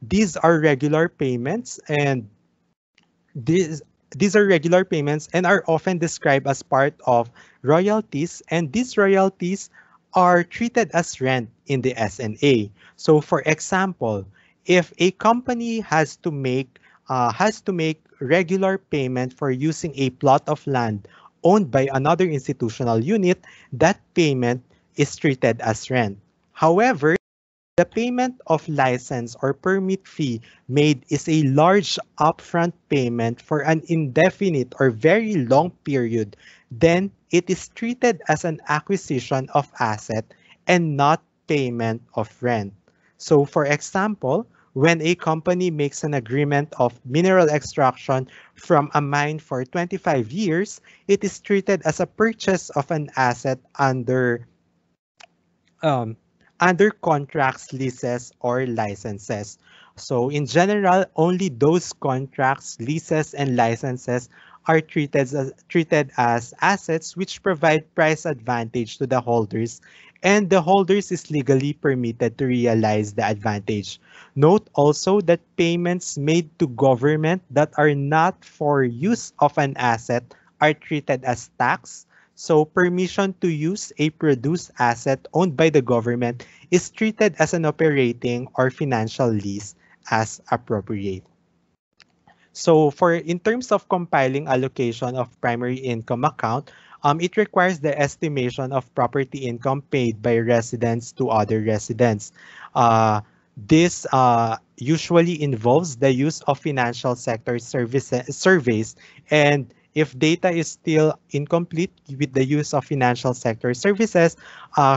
These are regular payments and these these are regular payments and are often described as part of royalties, and these royalties are treated as rent in the SNA. So for example, if a company has to make regular payment for using a plot of land owned by another institutional unit, that payment is treated as rent. However, the payment of license or permit fee made is a large upfront payment for an indefinite or very long period. Then it is treated as an acquisition of asset and not payment of rent. So for example, when a company makes an agreement of mineral extraction from a mine for 25 years, it is treated as a purchase of an asset um, under contracts, leases, or licenses. So in general, only those contracts, leases, and licenses are treated as assets which provide price advantage to the holders, and the holders is legally permitted to realize the advantage. Note also that payments made to government that are not for use of an asset are treated as tax. So permission to use a produced asset owned by the government is treated as an operating or financial lease as appropriate. So for in terms of compiling allocation of primary income account, it requires the estimation of property income paid by residents to other residents. This usually involves the use of financial sector surveys, and if data is still incomplete with the use of financial sector services,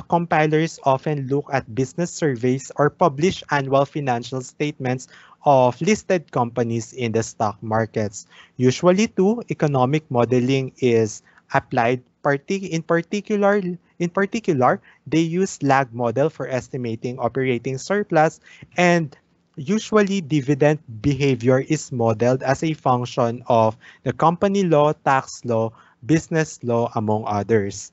compilers often look at business surveys or publish annual financial statements of listed companies in the stock markets. Usually, too, economic modeling is applied. In particular, they use lag model for estimating operating surplus, and usually dividend behavior is modeled as a function of the company law, tax law, business law, among others.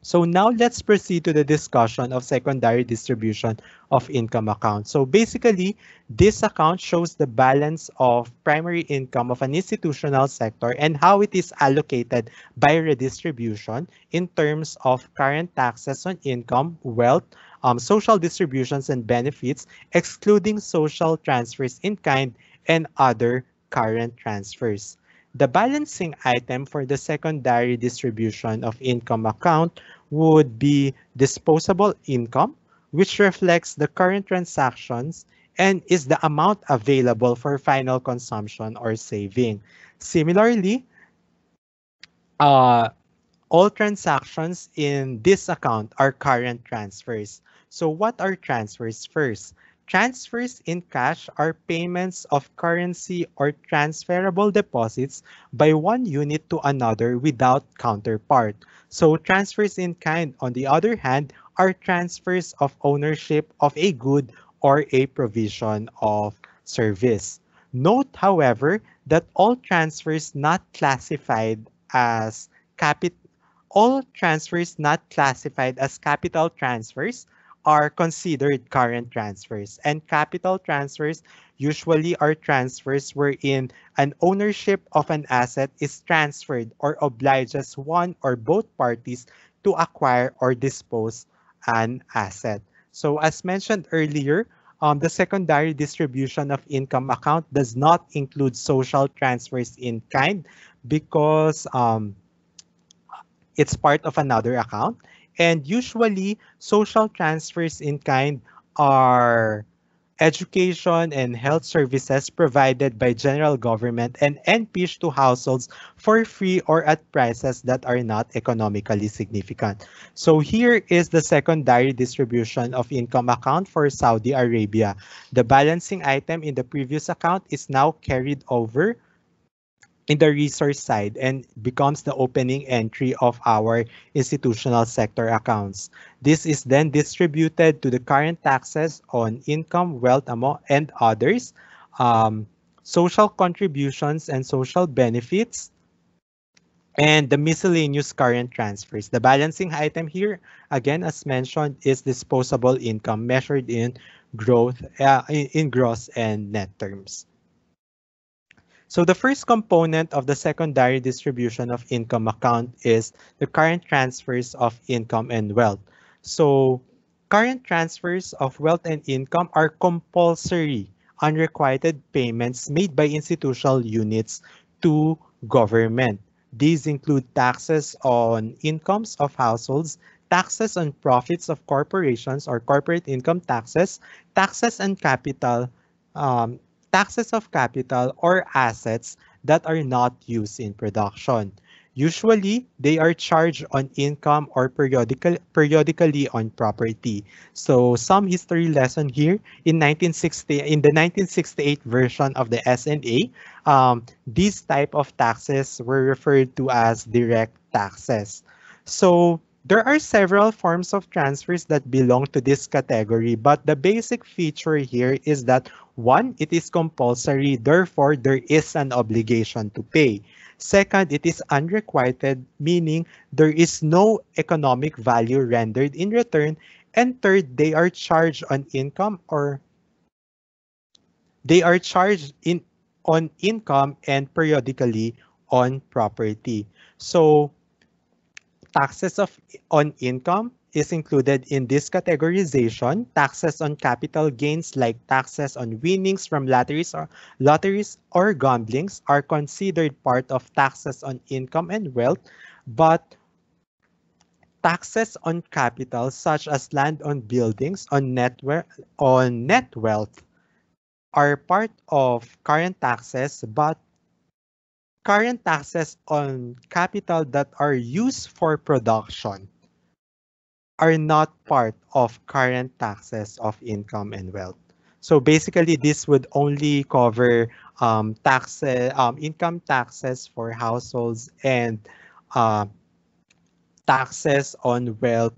So now let's proceed to the discussion of secondary distribution of income accounts. So basically, this account shows the balance of primary income of an institutional sector and how it is allocated by redistribution in terms of current taxes on income, wealth, social distributions and benefits, excluding social transfers in kind and other current transfers. The balancing item for the secondary distribution of income account would be disposable income, which reflects the current transactions and is the amount available for final consumption or saving. Similarly, uh, all transactions in this account are current transfers. So what are transfers first? Transfers in cash are payments of currency or transferable deposits by one unit to another without counterpart. So transfers in kind, on the other hand, are transfers of ownership of a good or a provision of service. Note, however, that as capital all transfers not classified as capital transfers are considered current transfers, and capital transfers usually are transfers wherein an ownership of an asset is transferred or obliges one or both parties to acquire or dispose an asset. So as mentioned earlier, the secondary distribution of income account does not include social transfers in kind because it's part of another account. And usually, social transfers in kind are education and health services provided by general government and NPIS to households for free or at prices that are not economically significant. So here is the secondary distribution of income account for Saudi Arabia. The balancing item in the previous account is now carried over in the resource side and becomes the opening entry of our institutional sector accounts. This is then distributed to the current taxes on income, wealth, and others, um, social contributions and social benefits, and the miscellaneous current transfers. The balancing item here, again, as mentioned, is disposable income measured in in gross and net terms. So the first component of the secondary distribution of income account is the current transfers of income and wealth. So current transfers of wealth and income are compulsory unrequited payments made by institutional units to government. These include taxes on incomes of households, taxes on profits of corporations or corporate income taxes, taxes on capital, um, taxes of capital or assets that are not used in production. Usually, they are charged on income or periodically on property. So some history lesson here in the 1968 version of the SNA, these type of taxes were referred to as direct taxes. So there are several forms of transfers that belong to this category, but the basic feature here is that one, it is compulsory, therefore there is an obligation to pay. Second, it is unrequited, meaning there is no economic value rendered in return. And third, they are charged on income or they are charged on income and periodically on property. So taxes on income is included in this categorization. Taxes on capital gains like taxes on winnings from lotteries or gamblings are considered part of taxes on income and wealth, but taxes on capital such as land on buildings on net wealth are part of current taxes, but current taxes on capital that are used for production are not part of current taxes of income and wealth. So basically, this would only cover income taxes for households and uh, taxes on wealth,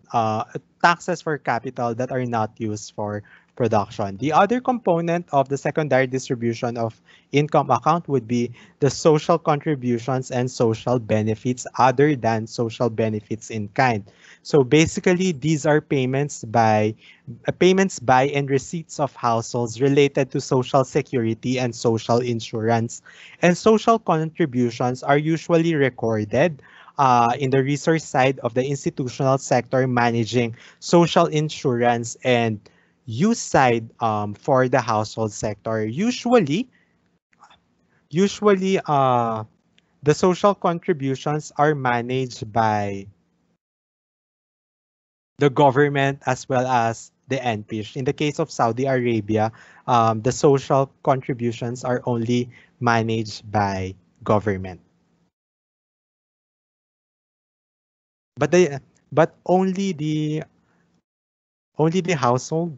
taxes for capital that are not used for production. The other component of the secondary distribution of income account would be the social contributions and social benefits other than social benefits in kind. So basically, these are payments by and receipts of households related to social security and social insurance. And social contributions are usually recorded in the resource side of the institutional sector managing social insurance and use side for the household sector. Usually, the social contributions are managed by the government as well as the NPIsh. In the case of Saudi Arabia, the social contributions are only managed by government. But the but only the household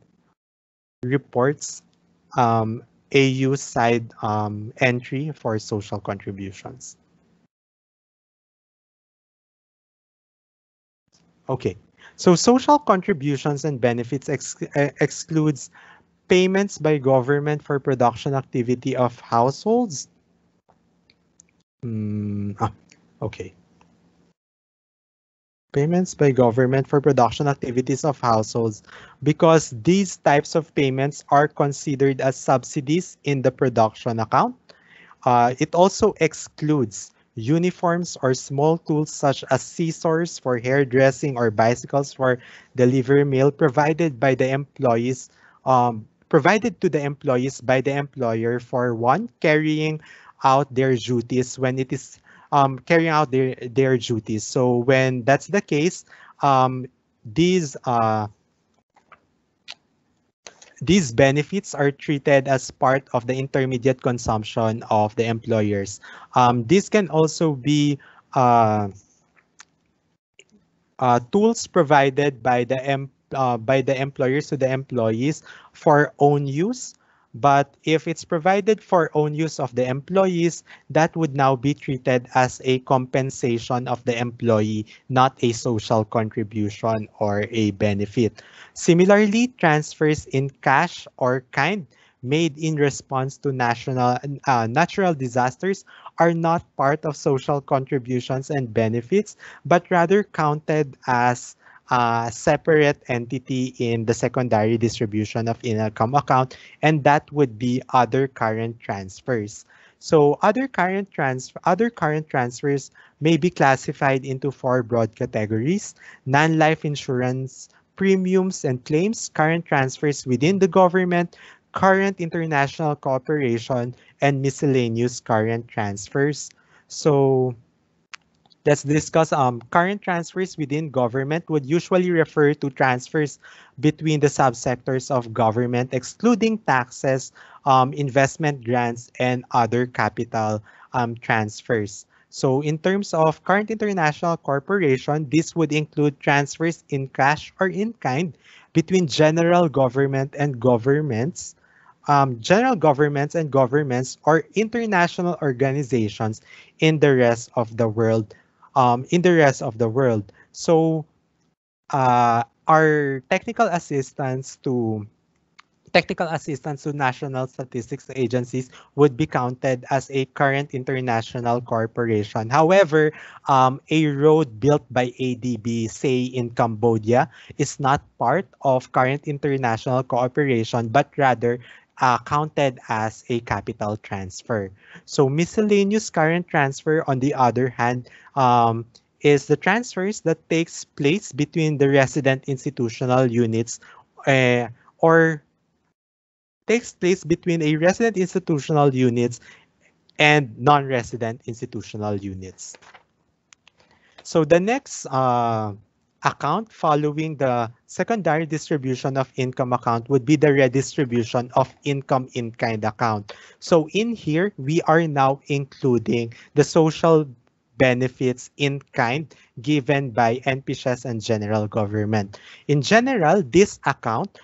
reports AU side entry for social contributions. Okay, so social contributions and benefits excludes payments by government for production activity of households. Okay. Payments by government for production activities of households because these types of payments are considered as subsidies in the production account. It also excludes uniforms or small tools such as scissors for hairdressing or bicycles for delivery mail provided to the employees by the employer for one carrying out their duties when it is carrying out their duties. So when that's the case, um, these uh, these benefits are treated as part of the intermediate consumption of the employers. This can also be uh, tools provided by the employers to the employees for own use. But if it's provided for own use of the employees, that would now be treated as a compensation of the employee, not a social contribution or a benefit. Similarly, transfers in cash or kind made in response to natural disasters are not part of social contributions and benefits, but rather counted as a separate entity in the secondary distribution of income account, and that would be other current transfers. So other current transfers may be classified into four broad categories: non-life insurance premiums and claims, current transfers within the government, current international cooperation, and miscellaneous current transfers. So let's discuss current transfers within government would usually refer to transfers between the subsectors of government, excluding taxes, investment grants, and other capital transfers. So in terms of current international corporation, this would include transfers in cash or in kind between general governments and governments or international organizations in the rest of the world So our technical assistance to national statistics agencies would be counted as a current international corporation. However, a road built by ADB, say in Cambodia, is not part of current international cooperation, but rather counted as a capital transfer. So miscellaneous current transfer, on the other hand, is the transfers that takes place between the resident institutional units uh, or takes place between a resident institutional units and non-resident institutional units. So the next account following the secondary distribution of income account would be the redistribution of income in kind account. So in here, we are now including the social benefits in kind given by NPSES and general government. In general, this account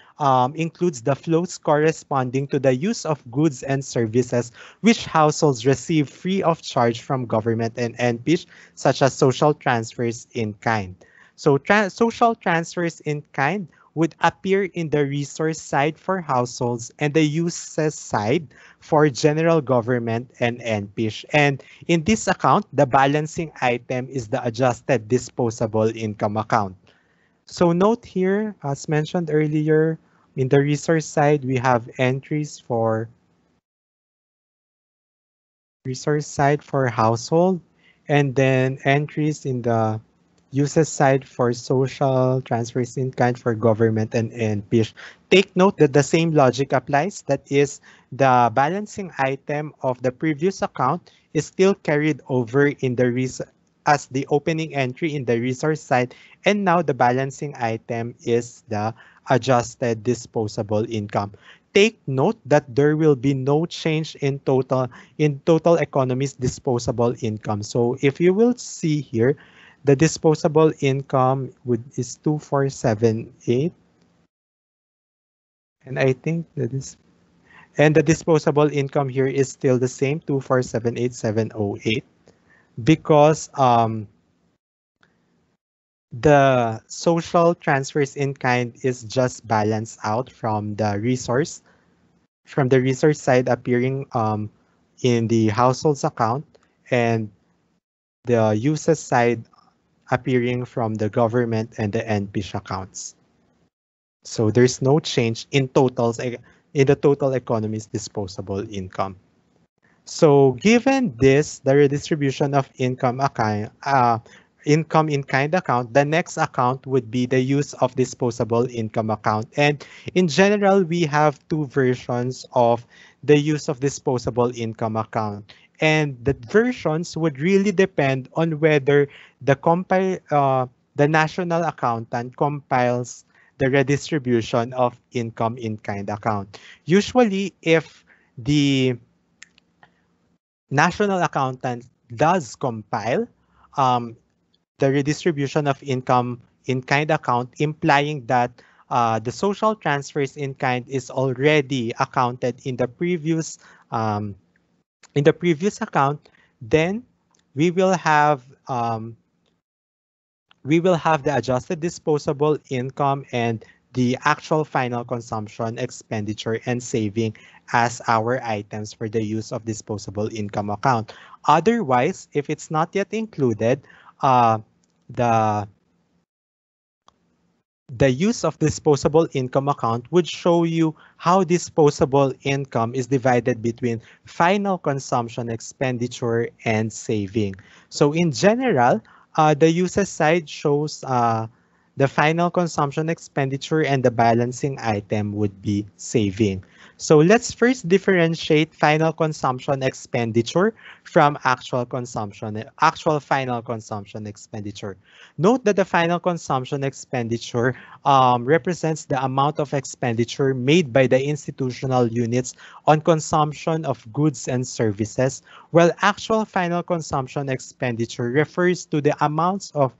includes the flows corresponding to the use of goods and services which households receive free of charge from government and NPSES, such as social transfers in kind. So social transfers in kind would appear in the resource side for households and the uses side for general government and NPSES. And in this account, the balancing item is the adjusted disposable income account. So note here, as mentioned earlier, in the resource side, we have entries for resource side for household, and then entries in the uses side for social transfers in kind for government and NPSES. Take note that the same logic applies. That is, the balancing item of the previous account is still carried over in the as the opening entry in the resource side, and now the balancing item is the adjusted disposable income. Take note that there will be no change in total economy's disposable income. So if you will see here, the disposable income is 2478, and I think that is and the disposable income here is still the same, 2478708, because the social transfers in kind is just balanced out from the resource side appearing in the households account, and the uses side appearing from the government and the NPSES accounts. So there's no change in the total economy's disposable income. So given this, the redistribution of income in kind account, the next account would be the use of disposable income account. And in general, we have two versions of the use of disposable income account. And the versions would really depend on whether the national accountant compiles the redistribution of income in kind account. Usually, if the national accountant does compile um, the redistribution of income in kind account, implying that the social transfers in kind is already accounted um, in the previous account, then we will have um, we will have the adjusted disposable income and the actual final consumption, expenditure, and saving as our items for the use of disposable income account. Otherwise, if it's not yet included, the the use of disposable income account would show you how disposable income is divided between final consumption, expenditure, and saving. So in general, the uses side shows the final consumption, expenditure, and the balancing item would be saving. So let's first differentiate final consumption expenditure from actual final consumption expenditure. Note that the final consumption expenditure represents the amount of expenditure made by the institutional units on consumption of goods and services, while actual final consumption expenditure refers to the amount of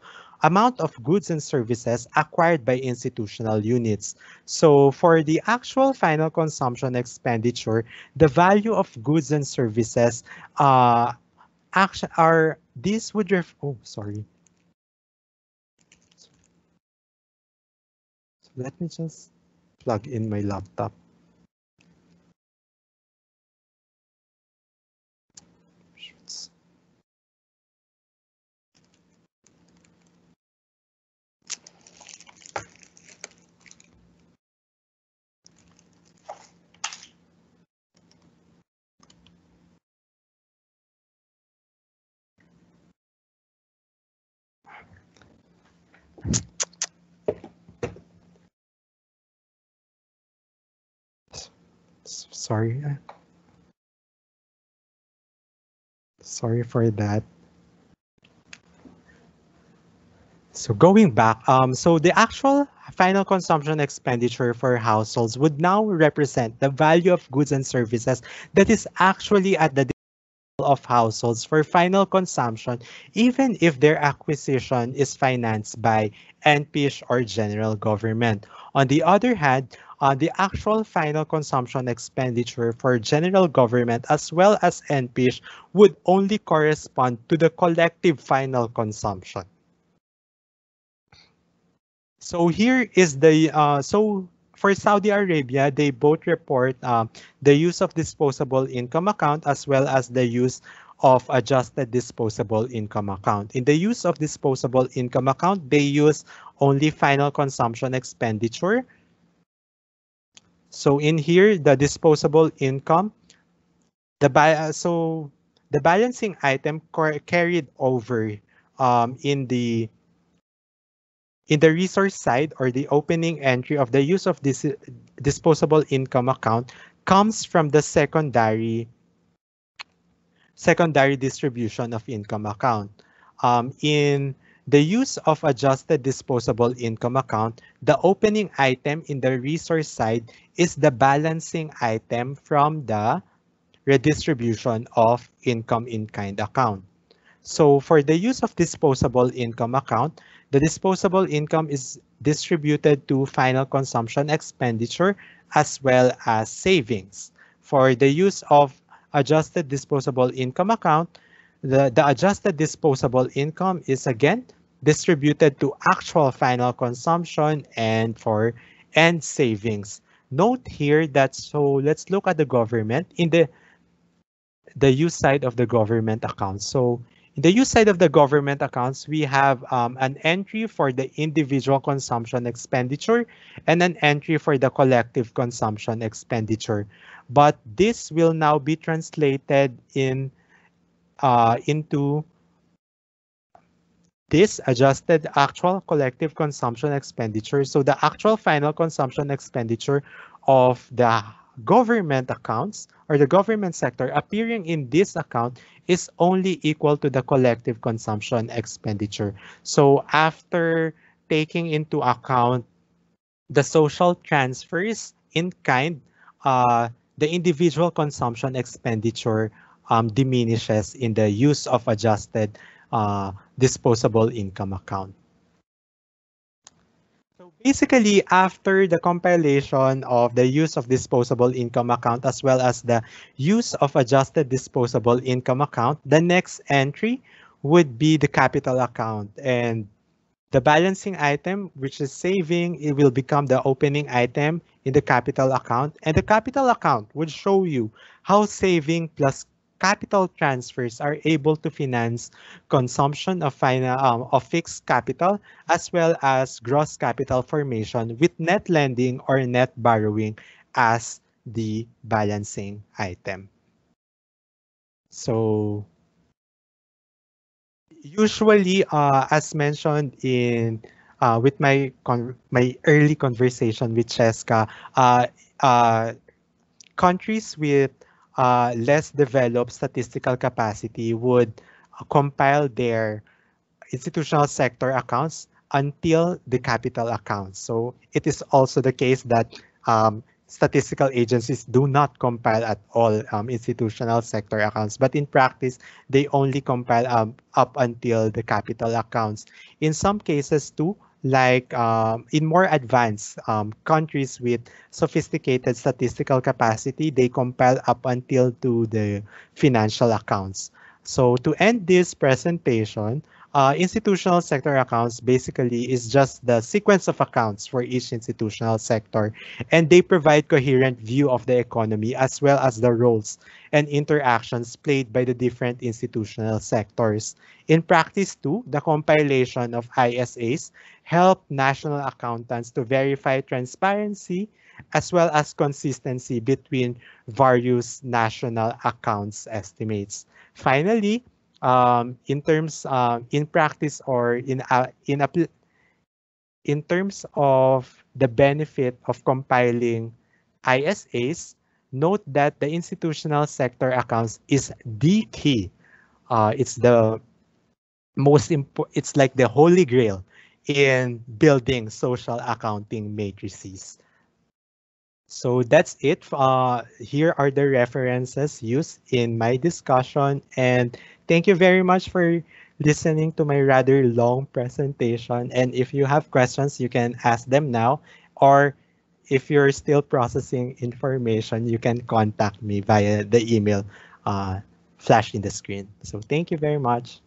goods and services acquired by institutional units. So for the actual final consumption expenditure, the value of goods and services action are this would ref oh sorry. So let me just plug in my laptop. Shoots. Sorry. Sorry for that. So going back, so the actual final consumption expenditure for households would now represent the value of goods and services that is actually at the of households for final consumption, even if their acquisition is financed by NPIS or general government. On the other hand, the actual final consumption expenditure for general government as well as NPIS would only correspond to the collective final consumption. So here is the for Saudi Arabia, they both report the use of disposable income account as well as the use of adjusted disposable income account. In the use of disposable income account, they use only final consumption expenditure. So in here, the disposable income, the balancing item carried over in the resource side or the opening entry of the use of this disposable income account comes from the secondary distribution of income account. In the use of adjusted disposable income account, the opening item in the resource side is the balancing item from the redistribution of income in kind account. So for the use of disposable income account, the disposable income is distributed to final consumption expenditure as well as savings. For the use of adjusted disposable income account, the adjusted disposable income is again distributed to actual final consumption and savings. Note here that so let's look at the government in the use side of the government accounts. So in the use side of the government accounts, we have an entry for the individual consumption expenditure and an entry for the collective consumption expenditure. But this will now be translated into this adjusted actual collective consumption expenditure. So the actual final consumption expenditure of the government accounts or the government sector appearing in this account is only equal to the collective consumption expenditure. So after taking into account the social transfers in kind, the individual consumption expenditure diminishes in the use of adjusted disposable income account. So Basically, after the compilation of the use of disposable income account as well as the use of adjusted disposable income account, the next entry would be the capital account. And the balancing item, which is saving, it will become the opening item in the capital account. And the capital account would show you how saving plus capital transfers are able to finance consumption of fixed capital as well as gross capital formation with net lending or net borrowing as the balancing item. So usually, as mentioned in with my early conversation with Cheska, uh, uh, countries with less developed statistical capacity would compile their institutional sector accounts until the capital accounts. So it is also the case that statistical agencies do not compile at all institutional sector accounts, but in practice, they only compile up until the capital accounts. In some cases too, like in more advanced countries with sophisticated statistical capacity, they compile up until to the financial accounts. So to end this presentation, institutional sector accounts basically is just the sequence of accounts for each institutional sector, and they provide coherent view of the economy as well as the roles and interactions played by the different institutional sectors. In practice too, the compilation of ISAs help national accountants to verify transparency as well as consistency between various national accounts estimates. Finally, in terms in practice or in terms of the benefit of compiling ISAs, note that the institutional sector accounts is the key. It's the most important. It's like the holy grail in building social accounting matrices. So that's it. Here are the references used in my discussion. And thank you very much for listening to my rather long presentation. And if you have questions, you can ask them now. Or if you're still processing information, you can contact me via the email flashed in the screen. So thank you very much.